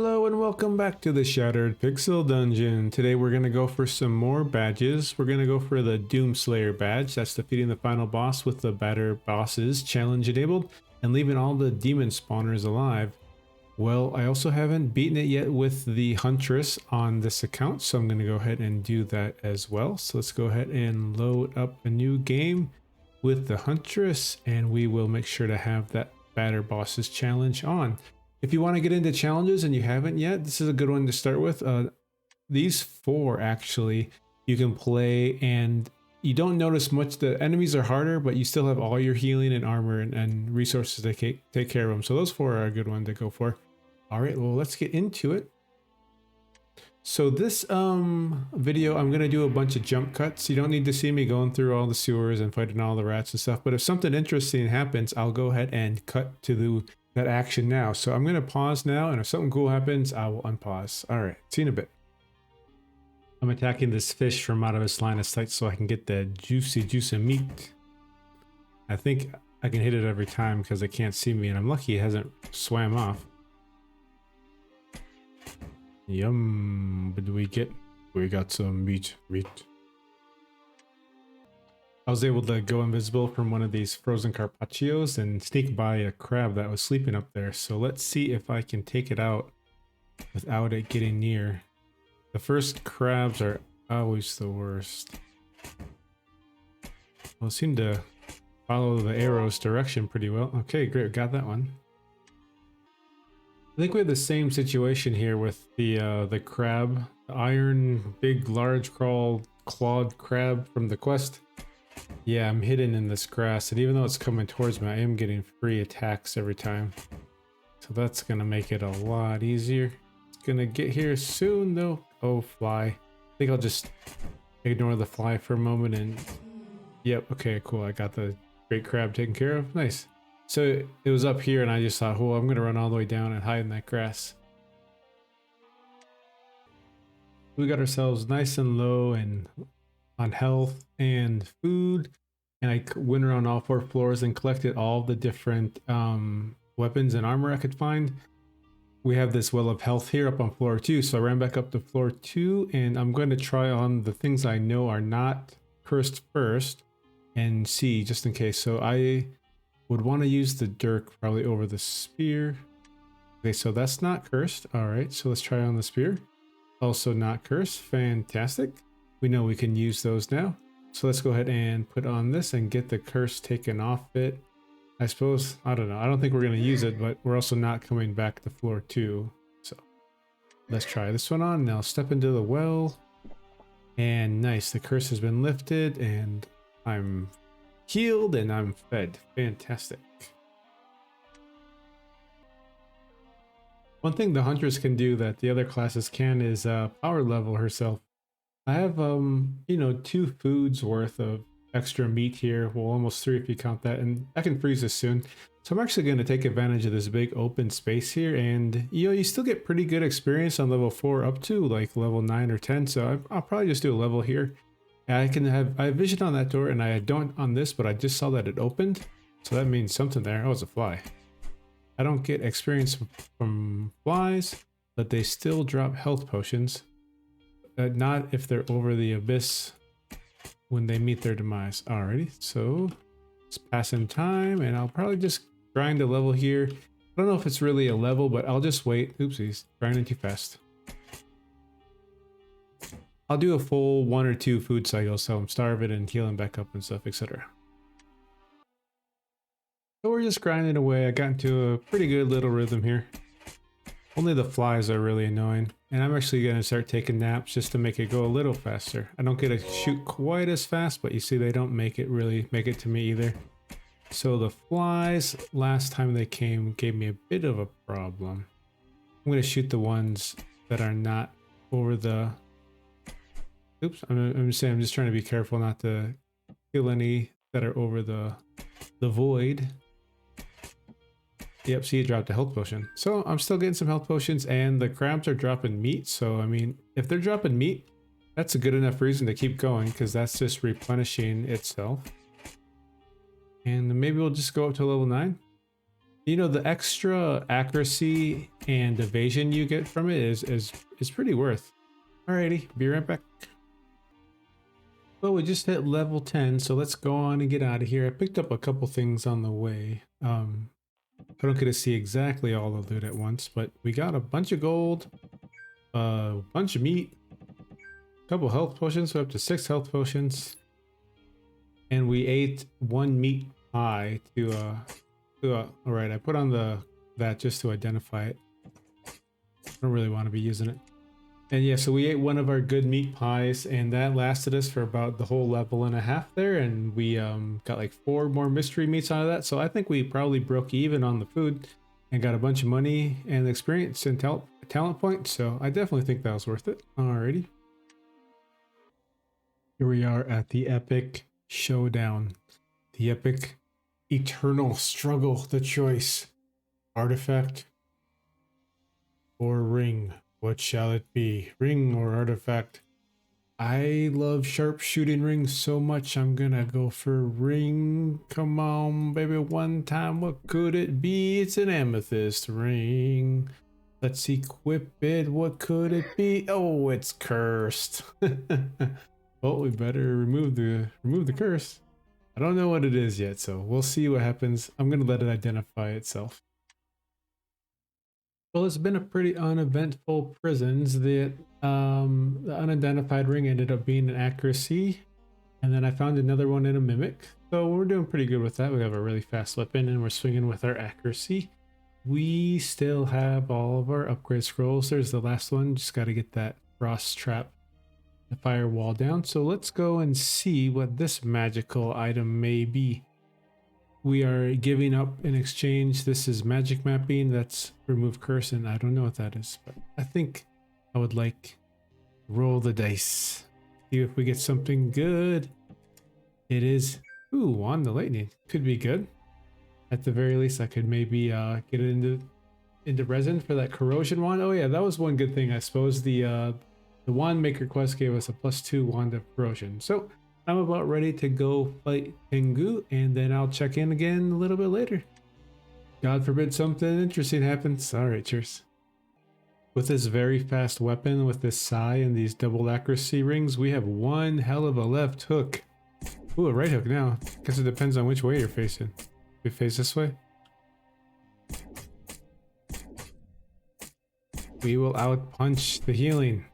Hello and welcome back to the Shattered Pixel Dungeon. Today we're going to go for some more badges. We're going to go for the Doomslayer badge. That's defeating the final boss with the Batter Bosses challenge enabled and leaving all the demon spawners alive. Well, I also haven't beaten it yet with the Huntress on this account, so I'm going to go ahead and do that as well. So let's go ahead and load up a new game with the Huntress, and we will make sure to have that Batter Bosses challenge on. If you want to get into challenges and you haven't yet, this is a good one to start with. These four actually you can play and you don't notice much. The enemies are harder, but you still have all your healing and armor and resources to take care of them. So those four are a good one to go for. All right, well, let's get into it. So this video, I'm going to do a bunch of jump cuts. You don't need to see me going through all the sewers and fighting all the rats and stuff. But if something interesting happens, I'll go ahead and cut to that action now. So I'm going to pause now, and if something cool happens, I will unpause. All right, see you in a bit. I'm attacking this fish from out of its line of sight so I can get the juicy meat. I think I can hit it every time because it can't see me, and I'm lucky it hasn't swam off. Yum. What do we get? We got some meat. I was able to go invisible from one of these frozen carpaccios and sneak by a crab that was sleeping up there. So let's see if I can take it out without it getting near. The first crabs are always the worst. Well, it seemed to follow the arrow's direction pretty well. Okay, great, got that one. I think we have the same situation here with the crab, the iron, big, large clawed crab from the quest. Yeah, I'm hidden in this grass, and even though it's coming towards me, I am getting free attacks every time. So that's gonna make it a lot easier. It's gonna get here soon though. Oh, fly. I think I'll just ignore the fly for a moment and... Yep, okay, cool. I got the great crab taken care of. Nice. So it was up here and I just thought, oh, I'm gonna run all the way down and hide in that grass. We got ourselves nice and low and on health and food, and I went around all 4 floors and collected all the different weapons and armor I could find. We have this well of health here up on floor 2, so I ran back up to floor 2, and I'm going to try on the things I know are not cursed first and see just in case. So I would want to use the dirk probably over the spear. Okay, so that's not cursed. All right, so let's try on the spear. Also not cursed. Fantastic. We know we can use those now. So let's go ahead and put on this and get the curse taken off it. I suppose, I don't know. I don't think we're going to use it, but we're also not coming back to floor 2. So let's try this one on. Now step into the well. And nice, the curse has been lifted and I'm healed and I'm fed. Fantastic. One thing the Huntress can do that the other classes can is power level herself. I have, you know, 2 foods worth of extra meat here. Well, almost 3 if you count that, and I can freeze this soon. So I'm actually going to take advantage of this big open space here, and, you know, you still get pretty good experience on level 4 up to like level 9 or 10. So I'll probably just do a level here. And I have vision on that door, and I don't on this, but I just saw that it opened. So that means something there. Oh, it's a fly. I don't get experience from flies, but they still drop health potions. Not if they're over the abyss when they meet their demise. Alrighty, so it's passing time, and I'll probably just grind a level here. I don't know if it's really a level, but I'll just wait. Oopsies, grinding too fast. I'll do a full 1 or 2 food cycles, so I'm starving and healing back up and stuff, etc. So we're just grinding away. I got into a pretty good little rhythm here. Only the flies are really annoying, and I'm actually going to start taking naps just to make it go a little faster. I don't get to shoot quite as fast, but you see they don't make it to me either. So the flies, last time they came, gave me a bit of a problem. I'm going to shoot the ones that are not over the... Oops, I'm just trying to be careful not to kill any that are over the void. Yep, see, it dropped a health potion. So I'm still getting some health potions, and the crabs are dropping meat. So, I mean, if they're dropping meat, that's a good enough reason to keep going, because that's just replenishing itself. And maybe we'll just go up to level 9. You know, the extra accuracy and evasion you get from it is pretty worth. Alrighty, be right back. Well, we just hit level 10, so let's go on and get out of here. I picked up a couple things on the way. I don't get to see exactly all the loot at once, but we got a bunch of gold, a bunch of meat, a couple health potions, so up to 6 health potions. And we ate 1 meat pie all right, I put on that just to identify it. I don't really want to be using it. And yeah, so we ate one of our good meat pies, and that lasted us for about the whole level and a half there, and we got like 4 more mystery meats out of that. So I think we probably broke even on the food and got a bunch of money and experience and talent points. So I definitely think that was worth it. Alrighty. Here we are at the epic showdown. The epic eternal struggle, the choice. Artifact or ring? What shall it be? Ring or artifact? I love sharp shooting rings so much, I'm gonna go for ring. Come on, baby, one time. What could it be? It's an amethyst ring. Let's equip it. What could it be? Oh, it's cursed. Well, we better remove the curse. I don't know what it is yet, so we'll see what happens. I'm gonna let it identify itself. Well, it's been a pretty uneventful prisons. The unidentified ring ended up being an accuracy, and then I found another one in a mimic. So we're doing pretty good with that. We have a really fast weapon, and we're swinging with our accuracy. We still have all of our upgrade scrolls. There's the last one. Just got to get that frost trap, the firewall down. So let's go and see what this magical item may be. We are giving up in exchange. This is magic mapping. That's remove curse, and I don't know what that is, but I think I would like roll the dice. See if we get something good. It is, ooh, wand the lightning. Could be good. At the very least, I could maybe get it into resin for that corrosion wand. Oh yeah, that was one good thing. I suppose the wand maker quest gave us a +2 wand of corrosion. So I'm about ready to go fight Tengu, and then I'll check in again a little bit later. God forbid something interesting happens. Alright, cheers. With this very fast weapon, with this Sai and these double accuracy rings, we have one hell of a left hook. Ooh, a right hook now. Guess it depends on which way you're facing. We face this way. We will outpunch the healing.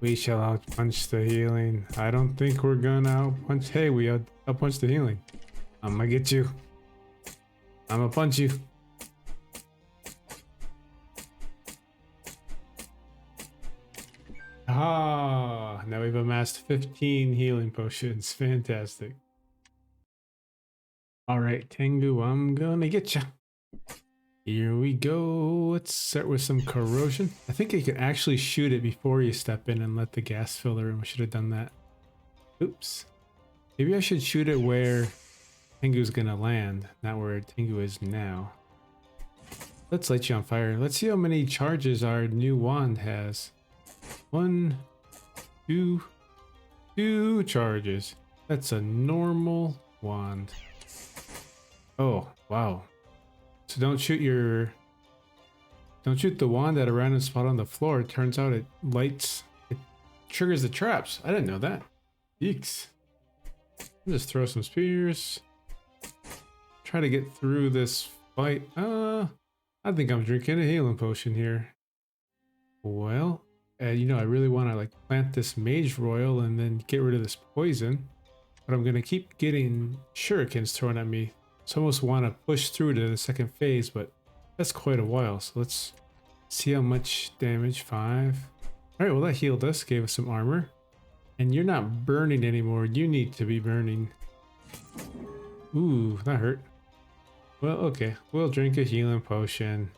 We shall outpunch the healing. I don't think we're gonna outpunch. Hey, we outpunch the healing. I'm gonna get you. I'm gonna punch you. Ah, now we've amassed 15 healing potions. Fantastic. All right, Tengu, I'm gonna get you. Here we go. Let's start with some corrosion. I think you can actually shoot it before you step in and let the gas fill the room. I should have done that. Oops. Maybe I should shoot it where Tengu's gonna land, not where Tengu is now. Let's light you on fire. Let's see how many charges our new wand has. 1, 2, 2 charges. That's a normal wand. Oh, wow. So don't shoot the wand at a random spot on the floor. It turns out it triggers the traps. I didn't know that. Yeeks. Just throw some spears. Try to get through this fight. I think I'm drinking a healing potion here. Well, you know, I really want to like plant this mage royal and then get rid of this poison. But I'm gonna keep getting shurikens thrown at me. So I almost want to push through to the second phase, but that's quite a while. So let's see how much damage. 5. All right, well that healed us, gave us some armor. And you're not burning anymore. You need to be burning. Ooh, that hurt. Well, okay, we'll drink a healing potion.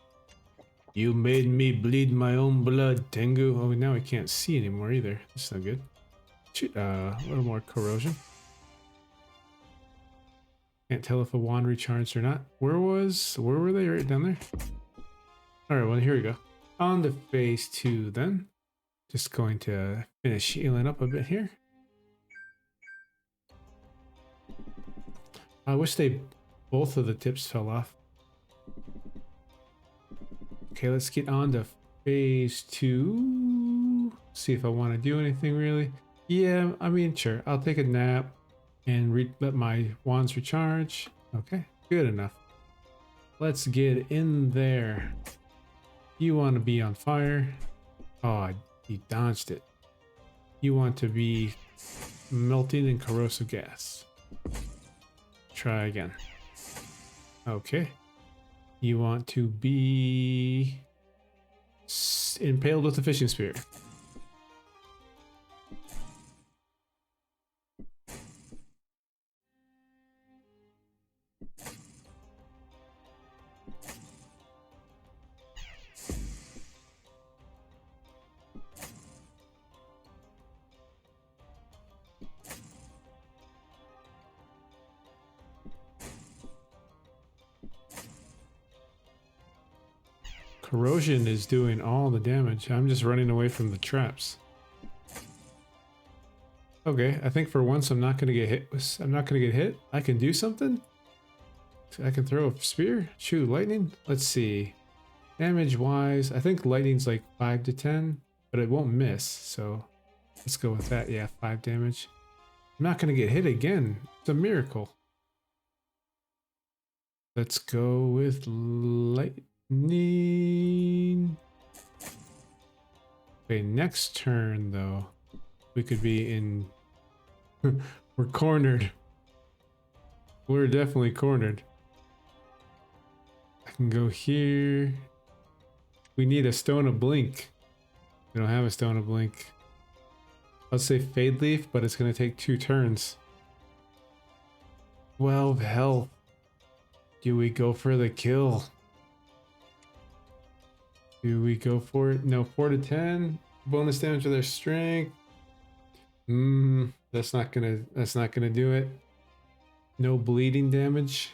You made me bleed my own blood, Tengu. Oh, now I can't see anymore either. That's not good. Shoot, a little more corrosion. Can't tell if a wand recharged or not. Where were they? Right down there? Alright, well here we go. On to phase 2 then. Just going to finish healing up a bit here. I wish both of the tips fell off. Okay, let's get on to phase 2. See if I want to do anything really. Yeah, I mean, sure. I'll take a nap and let my wands recharge. Okay, good enough. Let's get in there. You want to be on fire. Oh, you dodged it. You want to be melting in corrosive gas. Try again. Okay. You want to be impaled with a fishing spear. Corrosion is doing all the damage. I'm just running away from the traps. Okay, I think for once I'm not gonna get hit. I'm not gonna get hit. I can do something. I can throw a spear. Shoot, lightning. Let's see. Damage wise, I think lightning's like 5 to 10, but it won't miss. So let's go with that. Yeah, 5 damage. I'm not gonna get hit again. It's a miracle. Let's go with lightning. Okay, next turn though, we could be in. We're cornered. We're definitely cornered. I can go here. We need a stone of blink. We don't have a stone of blink. Let's say fade leaf, but it's gonna take 2 turns. 12 health. Do we go for the kill? Do we go for it? No, 4 to 10. Bonus damage to their strength. That's not gonna do it. No bleeding damage.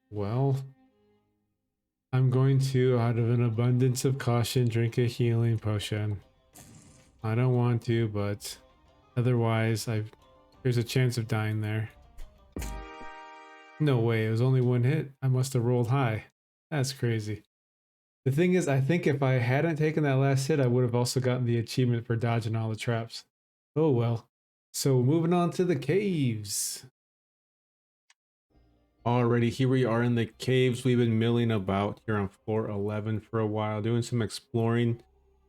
Well, I'm going to, out of an abundance of caution, drink a healing potion. I don't want to, but otherwise there's a chance of dying there. No way, it was only 1 hit. I must have rolled high. That's crazy. The thing is, I think if I hadn't taken that last hit, I would have also gotten the achievement for dodging all the traps. Oh well. So moving on to the caves. Alrighty, here we are in the caves. We've been milling about here on floor 11 for a while, doing some exploring.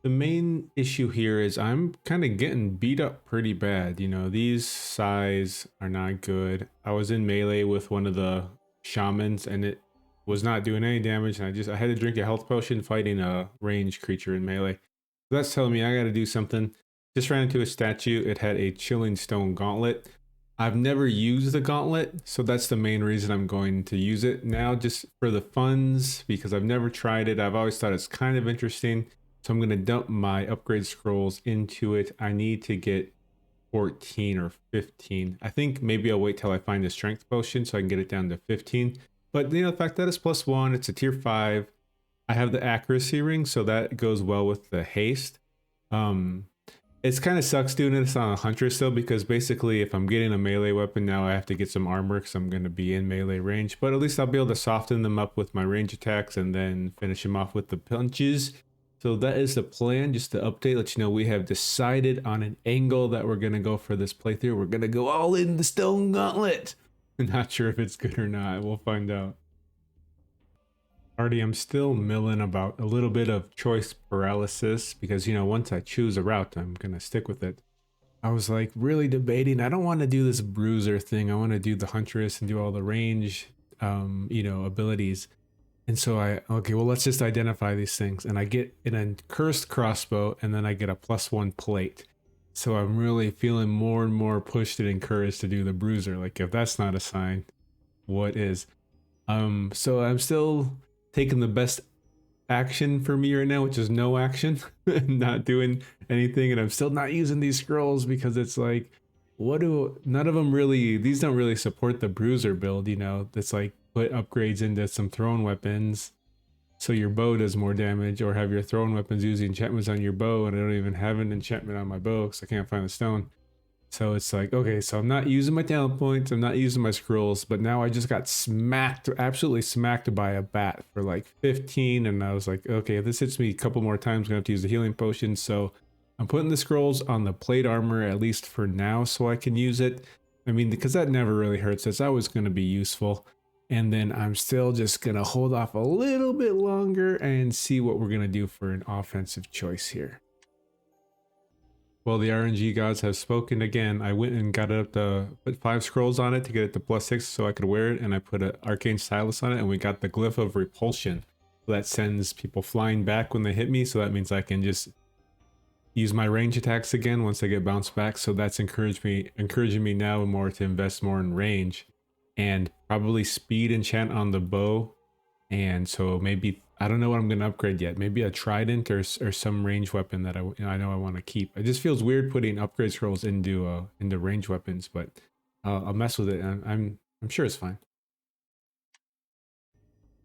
The main issue here is I'm kind of getting beat up pretty bad. You know, these sais are not good. I was in melee with one of the shamans and it was not doing any damage, and I had to drink a health potion fighting a ranged creature in melee. So that's telling me I gotta do something. Just ran into a statue. It had a chilling stone gauntlet. I've never used the gauntlet, so that's the main reason I'm going to use it now, just for the funds, because I've never tried it. I've always thought it's kind of interesting. So I'm gonna dump my upgrade scrolls into it. I need to get 14 or 15. I think maybe I'll wait till I find a strength potion so I can get it down to 15. But you know, the fact that it's +1, it's a tier 5. I have the accuracy ring, so that goes well with the haste. It's kind of sucks doing this on a huntress though, because basically if I'm getting a melee weapon now, I have to get some armor because I'm going to be in melee range. But at least I'll be able to soften them up with my range attacks and then finish them off with the punches. So that is the plan, just to update, let you know we have decided on an angle that we're going to go for this playthrough. We're going to go all in the stone gauntlet. I'm not sure if it's good or not. We'll find out. Alrighty, I'm still milling about a little bit of choice paralysis because, you know, once I choose a route, I'm going to stick with it. I was like really debating. I don't want to do this bruiser thing. I want to do the huntress and do all the range, you know, abilities. And so okay, well, let's just identify these things. And I get an cursed crossbow and then I get a +1 plate. So I'm really feeling more and more pushed and encouraged to do the bruiser. Like if that's not a sign, what is? So I'm still taking the best action for me right now, which is no action, not doing anything. And I'm still not using these scrolls because it's like, none of them really, these don't really support the bruiser build, you know, that's like put upgrades into some thrown weapons so your bow does more damage, or have your thrown weapons use the enchantments on your bow, and I don't even have an enchantment on my bow because I can't find the stone. So it's like, okay, so I'm not using my talent points, I'm not using my scrolls, but now I just got smacked, absolutely smacked by a bat for like 15, and I was like, okay, if this hits me a couple more times, I'm gonna have to use the healing potion. So I'm putting the scrolls on the plate armor, at least for now, so I can use it. I mean, because that never really hurts, that's always gonna be useful. And then I'm still just gonna hold off a little bit longer and see what we're gonna do for an offensive choice here. Well, the RNG gods have spoken again. I went and got it up to put 5 scrolls on it to get it to +6 so I could wear it, and I put an arcane stylus on it, and we got the glyph of repulsion. So that sends people flying back when they hit me, so that means I can just use my range attacks again once they get bounced back. So that's encouraging me now more to invest more in range, and probably speed enchant on the bow. And so maybe, I don't know what I'm going to upgrade yet. Maybe a trident or some range weapon that I know I want to keep. It just feels weird putting upgrade scrolls into range weapons, but I'll mess with it, and I'm sure it's fine.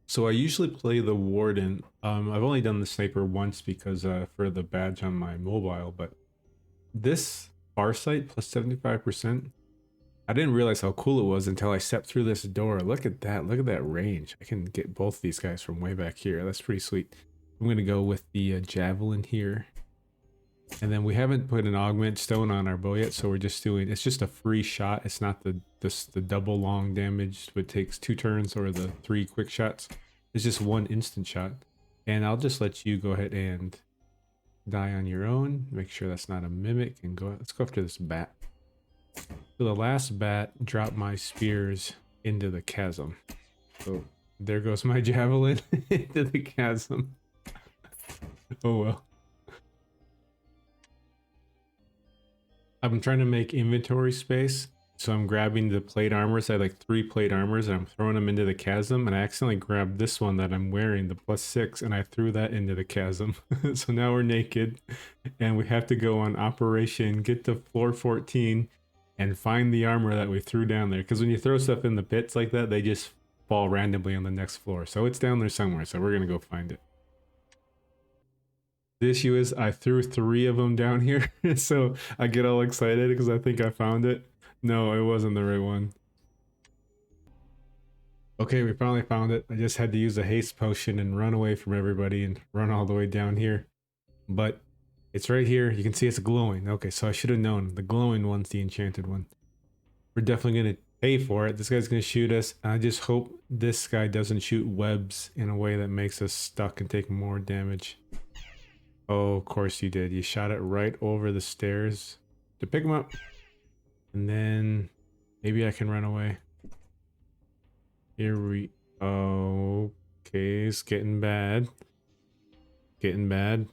So I usually play the warden. I've only done the sniper once because for the badge on my mobile, but this Farsight plus 75%. I didn't realize how cool it was until I stepped through this door. Look at that. Look at that range. I can get both these guys from way back here. That's pretty sweet. I'm going to go with the javelin here. And then we haven't put an augment stone on our bow yet, so we're just doing, it's just a free shot. It's not the double long damage, which takes 2 turns, or the 3 quick shots. It's just 1 instant shot. And I'll just let you go ahead and die on your own. Make sure that's not a mimic, and go, let's go after this bat. So the last bat dropped my spears into the chasm. So there goes my javelin into the chasm. Oh well. I'm trying to make inventory space, so I'm grabbing the plate armors. I had like 3 plate armors, and I'm throwing them into the chasm, and I accidentally grabbed this one that I'm wearing, the +6, and I threw that into the chasm. So now we're naked, and we have to go on operation, get to floor 14, and find the armor that we threw down there. Because when you throw stuff in the pits like that, they just fall randomly on the next floor. So it's down there somewhere, so we're gonna go find it. The issue is I threw 3 of them down here, so I get all excited because I think I found it. No, it wasn't the right one. Okay, we finally found it. I just had to use a haste potion and run away from everybody and run all the way down here. But it's right here. You can see it's glowing. Okay, so I should have known. The glowing one's the enchanted one. We're definitely going to pay for it. This guy's going to shoot us. I just hope this guy doesn't shoot webs in a way that makes us stuck and take more damage. Oh, of course you did. You shot it right over the stairs to pick him up. And then maybe I can run away. Here we... Okay, it's getting bad. Getting bad.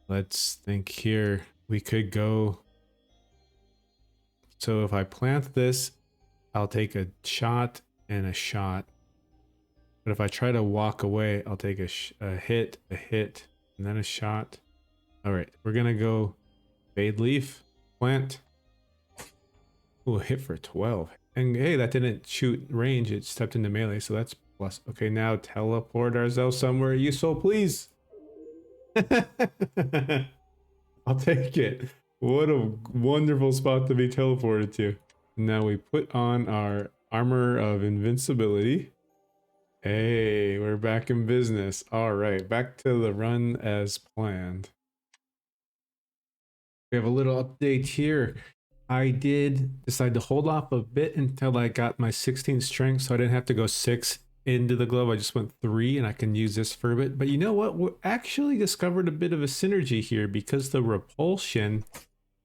Let's think here. We could go... So if I plant this, I'll take a shot and a shot. But if I try to walk away, I'll take a hit, and then a shot. All right, we're gonna go Fade Leaf, plant. Ooh, hit for 12. And hey, that didn't shoot range, it stepped into melee, so that's plus. Okay, now teleport ourselves somewhere useful, please. I'll take it. What a wonderful spot to be teleported to. Now we put on our armor of invincibility. Hey, we're back in business. All right, back to the run as planned. We have a little update here. I did decide to hold off a bit until I got my 16 strength, so I didn't have to go 6 into the glove. I just went 3, and I can use this for a bit. But you know what? We actually discovered a bit of a synergy here because the repulsion...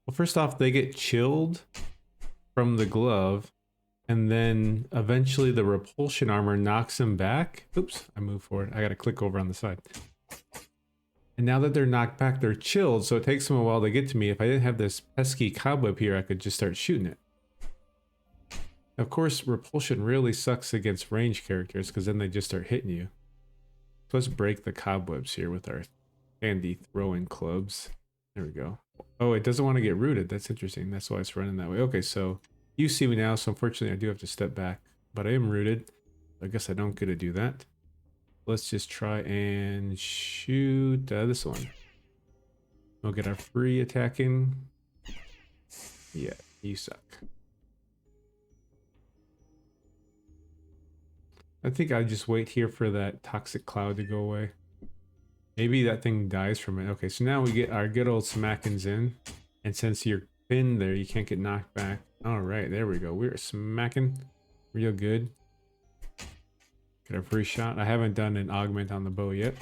Well, first off, they get chilled from the glove, and then eventually the repulsion armor knocks them back. Oops, I moved forward. I gotta click over on the side. And now that they're knocked back, they're chilled, so it takes them a while to get to me. If I didn't have this pesky cobweb here, I could just start shooting it. Of course, repulsion really sucks against range characters, because then they just start hitting you. So let's break the cobwebs here with our handy throwing clubs. There we go. Oh, it doesn't want to get rooted. That's interesting. That's why it's running that way. Okay, so you see me now, so unfortunately I do have to step back. But I am rooted. I guess I don't get to do that. Let's just try and shoot this one. We'll get our free attacking. Yeah. You suck. I think I just wait here for that toxic cloud to go away. Maybe that thing dies from it. Okay, so now we get our good old smackins in. And since you're pinned there, you can't get knocked back. All right, there we go. We're smacking real good. Get a free shot. I haven't done an augment on the bow yet.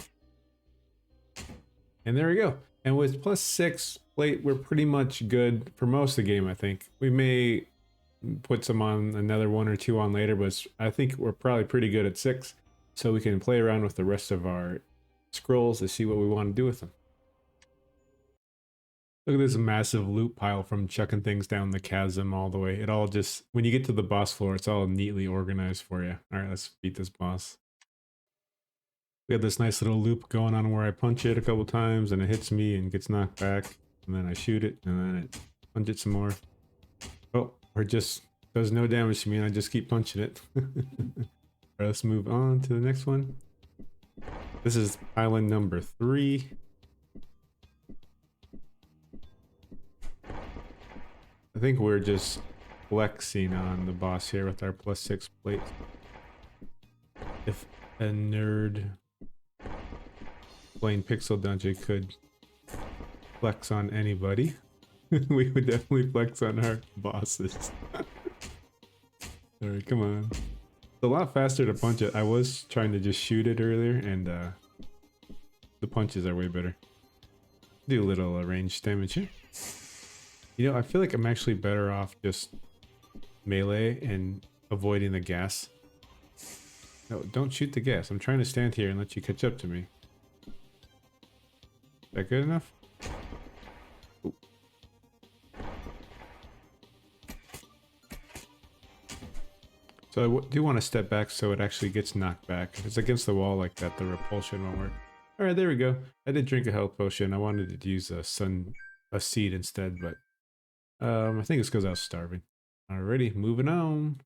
And there we go. And with +6 plate, we're pretty much good for most of the game, I think. We may put some on, another 1 or 2 on later, but I think we're probably pretty good at 6. So we can play around with the rest of our scrolls to see what we want to do with them. Look at this massive loot pile from chucking things down the chasm all the way. It all just, when you get to the boss floor, it's all neatly organized for you. All right, let's beat this boss. We have this nice little loop going on where I punch it a couple times and it hits me and gets knocked back. And then I shoot it and then it punch it some more. Oh, or just does no damage to me and I just keep punching it. All right, let's move on to the next one. This is island number 3. I think we're just flexing on the boss here with our +6 plate. If a nerd playing Pixel Dungeon could flex on anybody, we would definitely flex on our bosses. Alright, come on. It's a lot faster to punch it. I was trying to just shoot it earlier, and the punches are way better. Do a little range damage here. You know, I feel like I'm actually better off just melee and avoiding the gas. No, don't shoot the gas. I'm trying to stand here and let you catch up to me. Is that good enough? Ooh. So I do want to step back so it actually gets knocked back. If it's against the wall like that, the repulsion won't work. Alright, there we go. I did drink a health potion. I wanted to use a seed instead, but I think it's because I was starving. Alrighty, moving on.